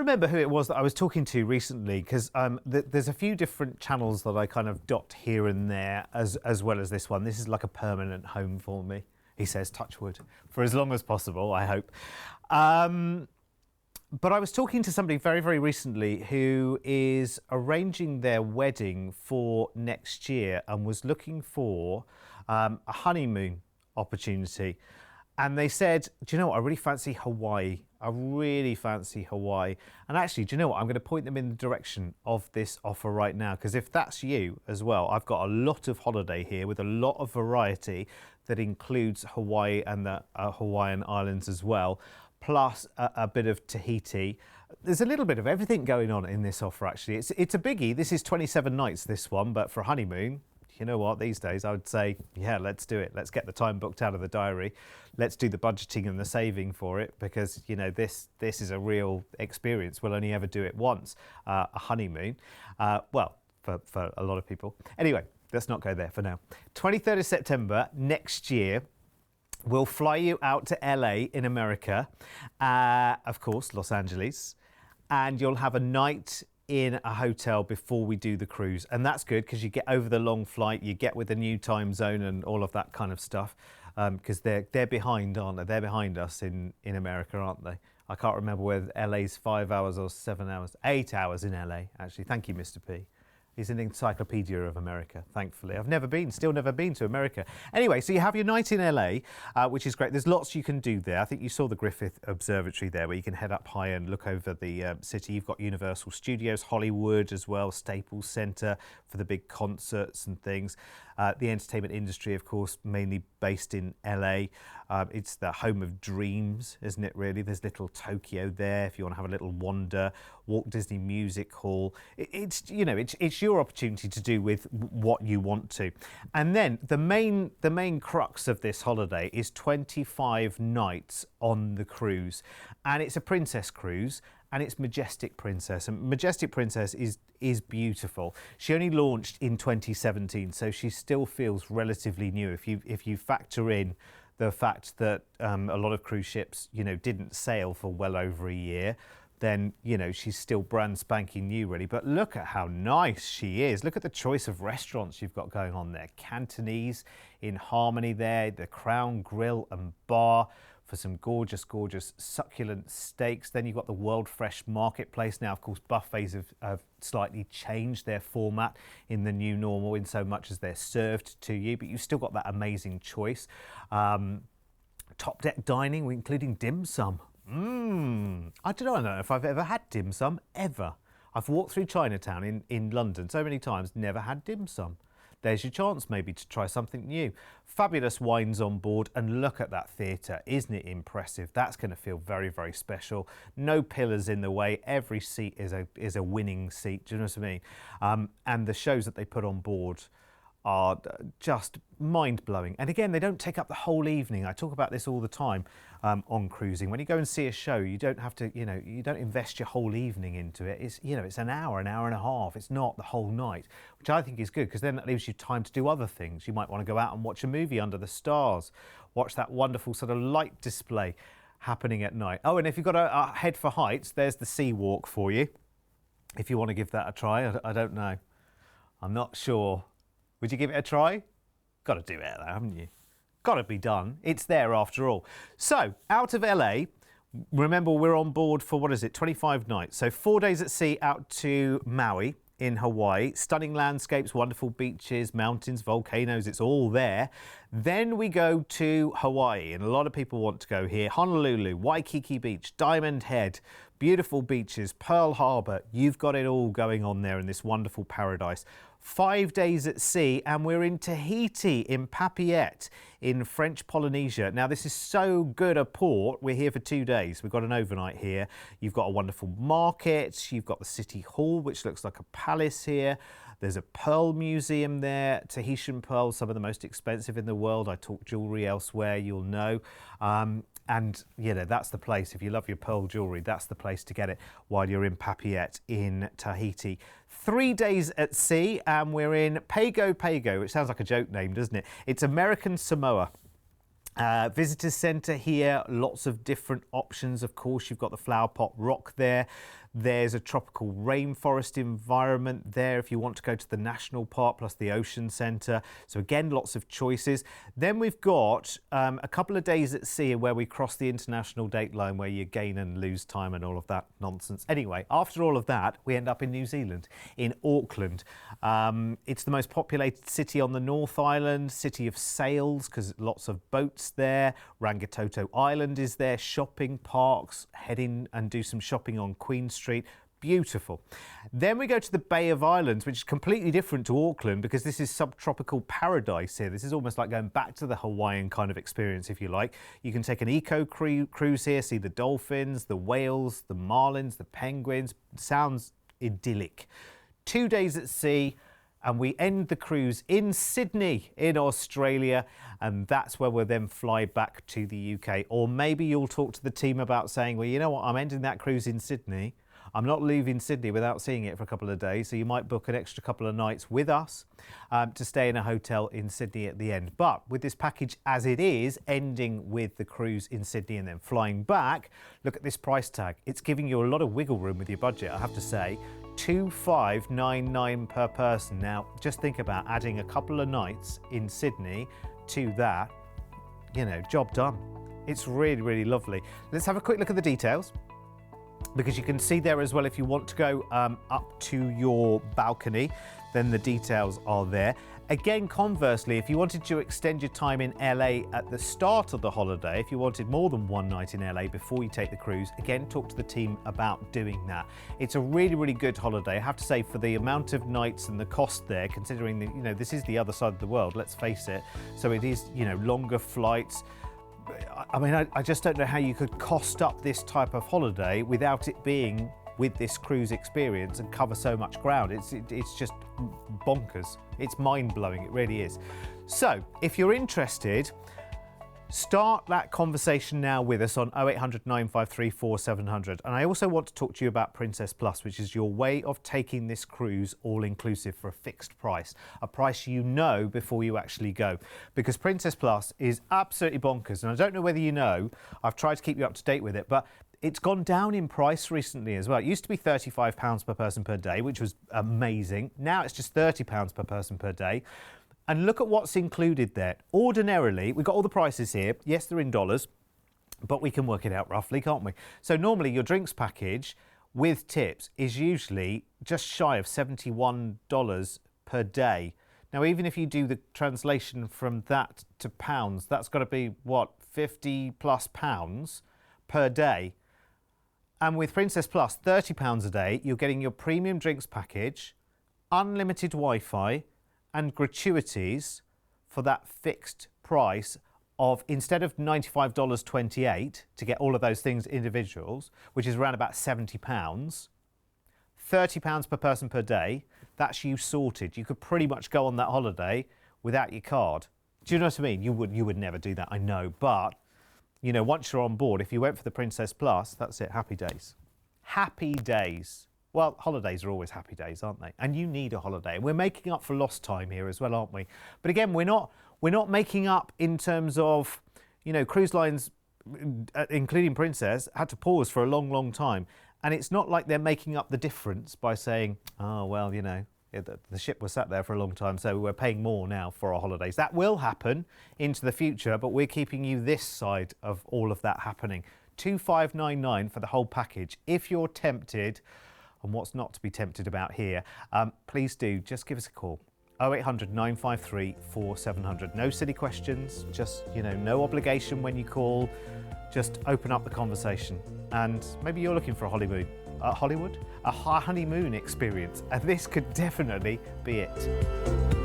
remember who it was that I was talking to recently, because there's a few different channels that I kind of dot here and there, as well as this one. This is like a permanent home for me, he says, touch wood, for as long as possible, I hope. But I was talking to somebody very, very recently who is arranging their wedding for next year and was looking for a honeymoon opportunity. And they said, do you know what, I really fancy Hawaii. I really fancy Hawaii. And actually, do you know what, I'm going to point them in the direction of this offer right now, because if that's you as well, I've got a lot of holiday here with a lot of variety that includes Hawaii and the Hawaiian Islands as well, plus a bit of Tahiti. There's a little bit of everything going on in this offer, actually. It's a biggie. This is 27 nights, this one, but for a honeymoon, you know what, these days I would say, yeah, let's do it. Let's get the time booked out of the diary. Let's do the budgeting and the saving for it, because, you know, this is a real experience. We'll only ever do it once, a honeymoon. Well, for a lot of people. Anyway, let's not go there for now. 23rd of September next year, we'll fly you out to LA in America, of course, Los Angeles, and you'll have a night in a hotel before we do the cruise. And that's good, because you get over the long flight, you get with the new time zone and all of that kind of stuff, because they're behind, aren't they? They're behind us in America, aren't they? I can't remember whether LA's 5 hours or 7 hours, 8 hours in LA, actually. Thank you, Mr. P. He's an encyclopedia of America, thankfully. I've still never been to America. Anyway, so you have your night in LA, which is great. There's lots you can do there. I think you saw the Griffith Observatory there, where you can head up high and look over the city. You've got Universal Studios, Hollywood as well, Staples Center for the big concerts and things. The entertainment industry, of course, mainly based in LA. It's the home of dreams, isn't it, really? There's little Tokyo there if you want to have a little wander. Walt Disney Music Hall. It's your opportunity to do with what you want to. And then the main crux of this holiday is 25 nights on the cruise. And it's a princess cruise, and it's Majestic Princess. And Majestic Princess is beautiful. She only launched in 2017, so she still feels relatively new. If you factor in the fact that a lot of cruise ships, didn't sail for well over a year, then, she's still brand spanking new, really. But look at how nice she is. Look at the choice of restaurants you've got going on there. Cantonese in harmony there, the Crown Grill and Bar for some gorgeous, gorgeous succulent steaks. Then you've got the World Fresh Marketplace. Now, of course, buffets have slightly changed their format in the new normal, in so much as they're served to you, but you've still got that amazing choice. Top deck dining, including dim sum. I don't know if I've ever had dim sum, ever. I've walked through Chinatown in London so many times, never had dim sum. There's your chance maybe to try something new. Fabulous wines on board, and look at that theatre. Isn't it impressive? That's going to feel very, very special. No pillars in the way. Every seat is a winning seat. Do you know what I mean? And the shows that they put on board are just mind-blowing. And again, they don't take up the whole evening. I talk about this all the time on cruising. When you go and see a show, you don't have to, you don't invest your whole evening into it. It's, it's an hour and a half. It's not the whole night, which I think is good, because then that leaves you time to do other things. You might want to go out and watch a movie under the stars, watch that wonderful sort of light display happening at night. Oh, and if you've got a head for heights, there's the sea walk for you, if you want to give that a try. I don't know. I'm not sure. Would you give it a try? Got to do it though, haven't you? Got to be done. It's there after all. So, out of LA, remember we're on board for, 25 nights. So 4 days at sea out to Maui in Hawaii. Stunning landscapes, wonderful beaches, mountains, volcanoes, it's all there. Then we go to Hawaii, and a lot of people want to go here. Honolulu, Waikiki Beach, Diamond Head, beautiful beaches, Pearl Harbor. You've got it all going on there in this wonderful paradise. 5 days at sea, and we're in Tahiti, in Papeete, in French Polynesia. Now, this is so good a port. We're here for 2 days. We've got an overnight here. You've got a wonderful market. You've got the city hall, which looks like a palace here. There's a pearl museum there. Tahitian pearls, some of the most expensive in the world. I talk jewellery elsewhere, you'll know. And, that's the place. If you love your pearl jewellery, that's the place to get it while you're in Papeete in Tahiti. 3 days at sea, and we're in Pago Pago, which sounds like a joke name, doesn't it? It's American Samoa. Visitor centre here, lots of different options. Of course, you've got the flower pot rock there. There's a tropical rainforest environment there if you want to go to the national park plus the ocean centre. So again, lots of choices. Then we've got a couple of days at sea where we cross the international date line where you gain and lose time and all of that nonsense. Anyway, after all of that, we end up in New Zealand, in Auckland. It's the most populated city on the North Island, city of sails because lots of boats there. Rangitoto Island is there, shopping, parks, head in and do some shopping on Queen Street. Beautiful. Then we go to the Bay of Islands, which is completely different to Auckland because this is subtropical paradise here. This is almost like going back to the Hawaiian kind of experience, if you like. You can take an eco cruise here, see the dolphins, the whales, the marlins, the penguins. Sounds idyllic. 2 days at sea, and we end the cruise in Sydney in Australia, and that's where we'll then fly back to the UK. Or maybe you'll talk to the team about saying, well, you know what, I'm ending that cruise in Sydney. I'm not leaving Sydney without seeing it for a couple of days, so you might book an extra couple of nights with us to stay in a hotel in Sydney at the end. But with this package as it is, ending with the cruise in Sydney and then flying back, look at this price tag. It's giving you a lot of wiggle room with your budget, I have to say. 2,599 per person. Now, just think about adding a couple of nights in Sydney to that, you know, job done. It's really, really lovely. Let's have a quick look at the details, because you can see there as well, if you want to go up to your balcony, then the details are there. Again, conversely, if you wanted to extend your time in LA at the start of the holiday, if you wanted more than one night in LA before you take the cruise, again, talk to the team about doing that. It's a really, really good holiday. I have to say, for the amount of nights and the cost there, considering that, you know, this is the other side of the world, let's face it. So it is, you know, longer flights. I mean, I just don't know how you could cost up this type of holiday without it being with this cruise experience and cover so much ground. It's just bonkers. It's mind-blowing, it really is. So, if you're interested, start that conversation now with us on 0800 953 4700. And I also want to talk to you about Princess Plus, which is your way of taking this cruise all-inclusive for a fixed price, a price you know before you actually go. Because Princess Plus is absolutely bonkers. And I don't know whether you know, I've tried to keep you up to date with it, but it's gone down in price recently as well. It used to be £35 per person per day, which was amazing. Now it's just £30 per person per day. And look at what's included there. Ordinarily, we've got all the prices here. Yes, they're in dollars, but we can work it out roughly, can't we? So normally your drinks package with tips is usually just shy of $71 per day. Now, even if you do the translation from that to pounds, that's got to be, what, 50 plus pounds per day. And with Princess Plus, £30 a day, you're getting your premium drinks package, unlimited Wi-Fi, and gratuities for that fixed price of, instead of $95.28 to get all of those things individuals, which is around about £70, £30 per person per day. That's you sorted. You could pretty much go on that holiday without your card. Do you know what I mean? You would never do that, I know, but you know, once you're on board, if you went for the Princess Plus, that's it, happy days. Happy days. Well, holidays are always happy days, aren't they? And you need a holiday. We're making up for lost time here as well, aren't we? But again, we're not making up in terms of, you know, cruise lines, including Princess, had to pause for a long, long time. And it's not like they're making up the difference by saying, oh, well, you know, the ship was sat there for a long time, so we're paying more now for our holidays. That will happen into the future, but we're keeping you this side of all of that happening. 2,599 for the whole package. If you're tempted, and what's not to be tempted about here, please do just give us a call. 0800 953 4700. No silly questions, just, you know, no obligation when you call. Just open up the conversation. And maybe you're looking for a honeymoon experience, and this could definitely be it.